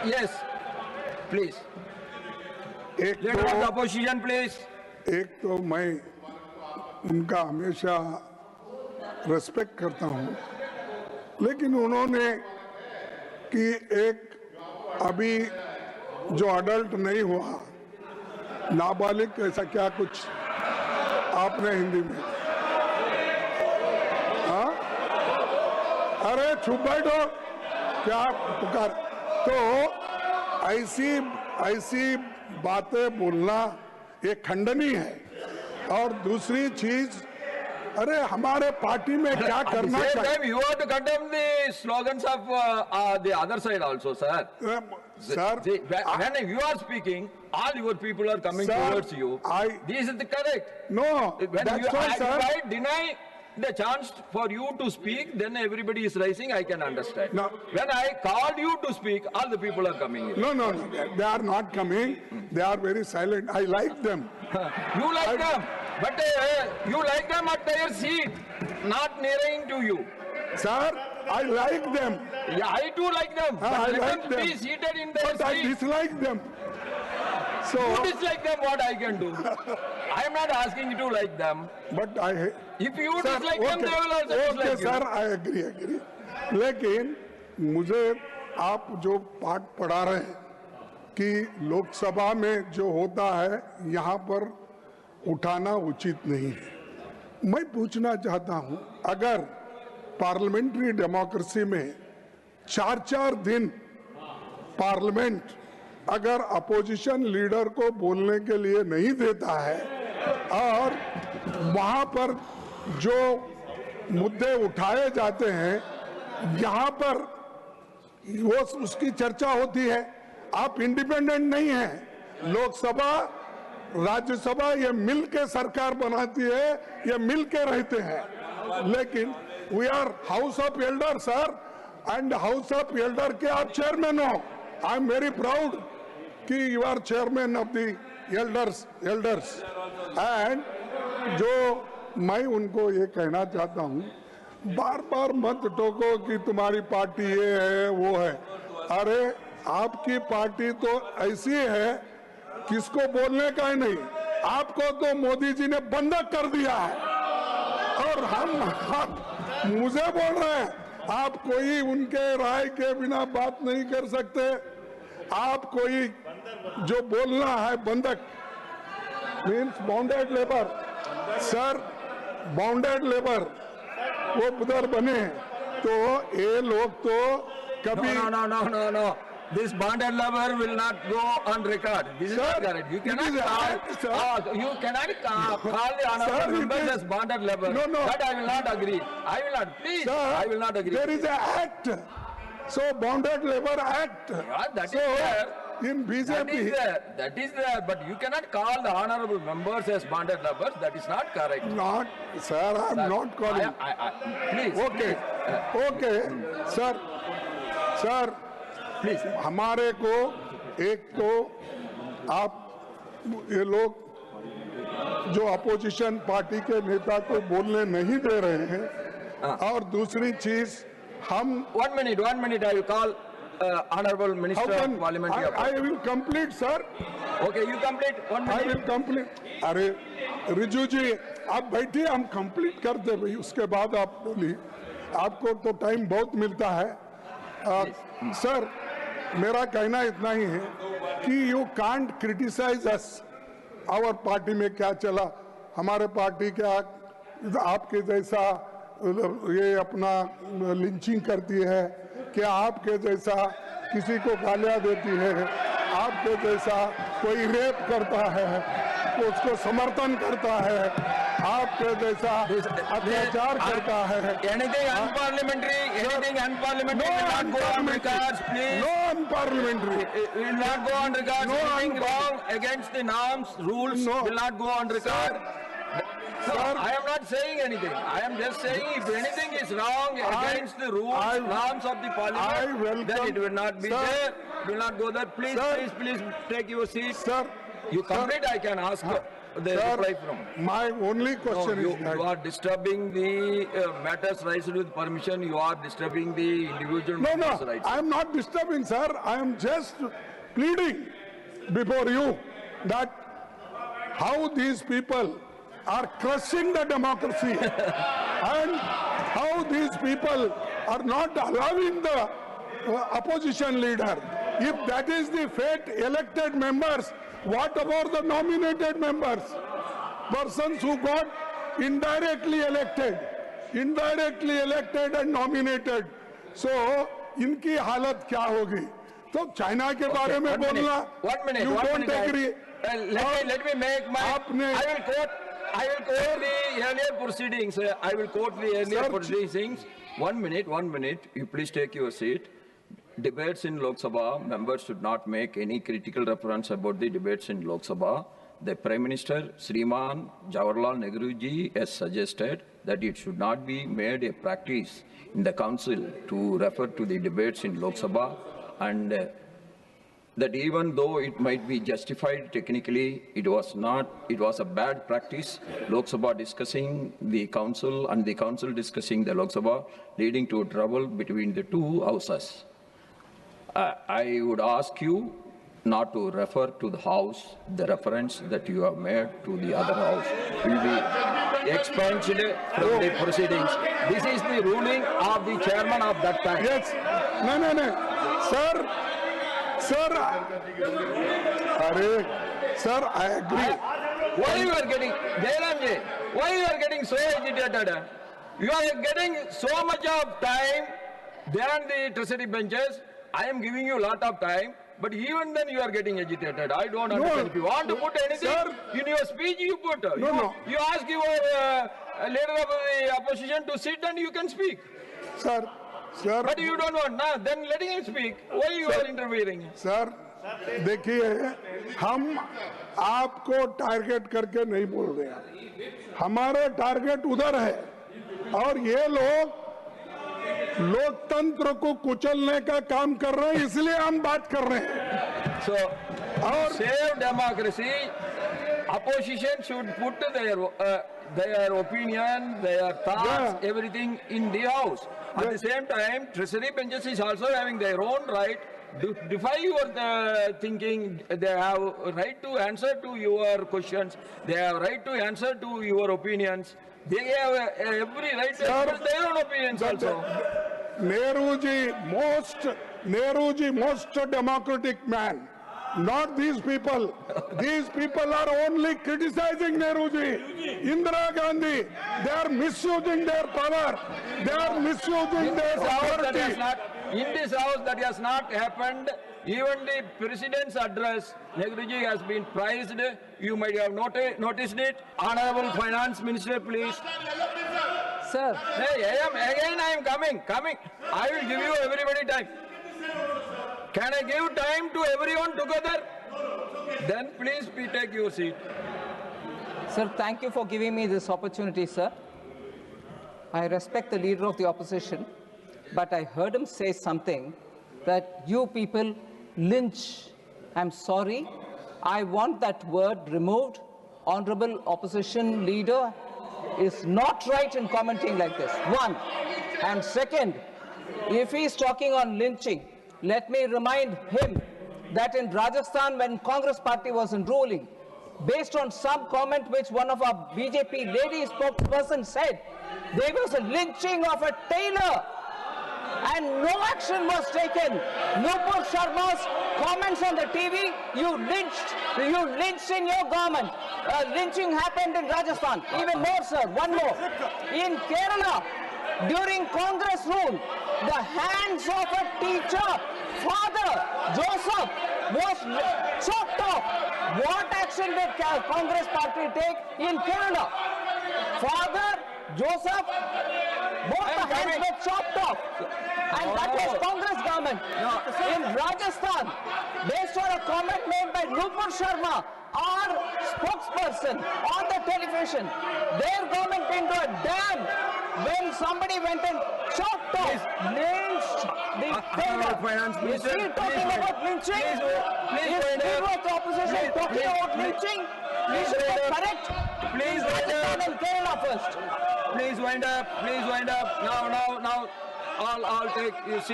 Yes, please. एक Leader of the तो opposition, please. एक तो मैं उनका हमेशा रेस्पेक्ट करता हूं, लेकिन उन्होंने कि एक अभी जो अडल्ट नहीं हुआ, नाबालिग ऐसा क्या कुछ आपने हिंदी में, हाँ, अरे चुप बैठो, क्या पुकार। तो ऐसी बातें बोलना ये खंडनीय है। और दूसरी चीज, अरे हमारे पार्टी में क्या At the करना same चाहिए। time, you have to condemn the slogans of the other side also, sir. Sir, See, when you are speaking, all your people are coming Sir, towards you. This is the correct. no, When that's you, why, if sir. I deny the chance for you to speak, then everybody is rising, I can understand. No. When I called you to speak, all the people are coming in. No, they are not coming. They are very silent. I like them. You like them, but you like them at their seat, not nearing to you. Sir, I like them. Yeah, I too like them, but I let like them be them. seated in their But I seat. dislike them. So, You dislike them, what I can do? I am not asking you to like them. but I. If you Sir, dislike them, they will also okay, dislike you. sir, I agree. लेकिन मुझे आप जो पाठ पढ़ा रहे हैं कि लोकसभा में जो होता है यहाँ पर उठाना उचित नहीं है। मैं पूछना चाहता हूँ, अगर पार्लियामेंट्री डेमोक्रेसी में 4-4 दिन पार्लियामेंट अगर अपोजिशन लीडर को बोलने के लिए नहीं देता है और वहाँ पर जो मुद्दे उठाए जाते हैं यहाँ पर वो उसकी चर्चा होती है, आप इंडिपेंडेंट नहीं हैं। लोकसभा राज्यसभा ये मिल के सरकार बनाती है, ये मिल के रहते हैं। लेकिन we are house of elder sir, and house of elder के आप चेयरमैन हो। आई एम वेरी प्राउड कि you are chairman of the elders. And जो मैं उनको ये कहना चाहता हूँ, बार बार मत टोको कि तुम्हारी पार्टी ये है वो है। अरे आपकी पार्टी तो ऐसी है किसको बोलने का ही नहीं, आपको तो मोदी जी ने बंधक कर दिया है और आप मुझे बोल रहे हैं आप कोई उनके राय के बिना बात नहीं कर सकते। आप कोई जो बोलना है बंधक means bounded labour, sir bounded labour वो उधर बने तो ये लोग तो कभी No. This bonded lover will not go on record. This is not correct. You cannot call the honorable members as bonded lover. No. That I will not agree. I will not. Please, Sir, I will not agree. There is an act, so Bonded Labor Act. Yeah, that so is there. In BJP, That is there. But you cannot call the honorable members as bonded lovers. That is not correct. not, sir, I am not calling. Please. Okay, okay, sir, Please. हमारे को एक तो आप ये लोग जो opposition party के नेता को बोलने नहीं दे रहे हैं और दूसरी चीज हम 1 minute. I will call honorable minister of parliamentary affairs. I will complete, sir. Okay, you complete 1 minute. I will complete. अरे रिजू जी आप बैठिए, हम कंप्लीट कर दे भाई, उसके बाद आप बोलिए, आपको तो टाइम बहुत मिलता है। सर मेरा कहना इतना ही है कि you can't criticise us, our party में क्या चला, हमारे पार्टी क्या आपके जैसा ये अपना लिंचिंग करती है, क्या आपके जैसा किसी को गालियां देती है, आपके जैसा कोई रेप करता है उसको समर्थन करता है, आपके जैसा अत्याचार करता है। Anything unparliamentary will not go on records, please. No unparliamentary. Will not go on records. No Anything wrong against the norms, rules will not go on record. No, I am not saying anything. I am just saying if anything is wrong against the rules, norms of the parliament, then it will not be there. Will not go there. Please take your seat. Sir, you complete. I can ask. the reply from. My only No, question you is that. are disturbing the matters raised with permission. You are disturbing the individual No, members' no, rights. I am not disturbing, sir. I am just pleading before you that how these people are crushing the democracy and how these people are not allowing the opposition leader. If that is the fate, elected members, what about the nominated members? Persons who got indirectly elected and nominated. So, इनकी हालत क्या होगी? तो China के बारे में बोलना, you don't agree. Let me make my. आपने- I will quote the earlier proceedings. I will quote the earlier Sir, proceedings. 1 minute. You please take your seat. Debates in Lok Sabha, members should not make any critical reference about the debates in Lok Sabha. The Prime Minister, Sriman Jawaharlal Nehru ji, has suggested that it should not be made a practice in the council to refer to the debates in Lok Sabha, and that even though it might be justified technically, it was a bad practice. Lok Sabha discussing the council and the council discussing the Lok Sabha, leading to trouble between the two houses. I would ask you not to refer to the house. The reference that you have made to the other house will be expunged from the proceedings. This is the ruling of the chairman of that time. Yes. No. Sir, I agree. Why you are getting, Jairamji, why you are getting so agitated? You are getting so much of time than the treasury benches. I am giving you a lot of time, but even then you are getting agitated. I don't understand. If you want to put anything Sir. in your speech, you put. No. You ask your leader of the opposition to sit and you can speak. Sir, But you don't want, nah, then letting him speak. Why you are interfering? Sir देखिए, हम आपको target करके नहीं बोल रहे हैं, हमारे target उधर है और ये लोग लोकतंत्र को कुचलने का काम कर रहे हैं, इसलिए हम बात कर रहे हैं. So, save democracy, opposition should put their opinion, their thoughts, everything in the house. At the same time, treasury benches is also having their own right to defy your thinking. They have a right to answer to your questions. They have a right to answer to your opinions. They have every right to express their own opinions also. Nehru ji, most democratic man. Not these people. These people are only criticizing Nehru ji. Indira Gandhi, they are misusing their power. They are misusing their authority. In this house that has not happened. Even the president's address, Nehru ji has been praised. You might have noticed it. Honorable Finance Minister, please. Sir. Hey, I am coming. I will give you everybody time. Can I give time to everyone together? Then please take your seat. Sir, thank you for giving me this opportunity, sir. I respect the leader of the opposition, but I heard him say something that you people lynch. I'm sorry. I want that word removed. Honorable opposition leader is not right in commenting like this. One. And second, if he's talking on lynching, let me remind him that in Rajasthan, when Congress party was in ruling, based on some comment which one of our BJP lady spokesperson said, there was a lynching of a tailor and no action was taken. Nupur Sharma's comments on the TV, you lynched in your government. Lynching happened in Rajasthan. Even more, sir, one more. In Kerala, during Congress rule, the hands of a teacher, Father Joseph, was chopped off. What action did Congress party take in Kerala? Father Joseph, both the hands were chopped off. And that was Congress government. In Rajasthan, based on a comment made by Nupur Sharma, our spokesperson on the television, their government into a dam when somebody went and chopped off, lynched the tailor. Is he talking about lynching? Is leader of the opposition talking about lynching? Please should wind get up. correct. Please wind up. Rajasthan and Kerala first. Please wind up. Please wind up. Now. I'll take. You see.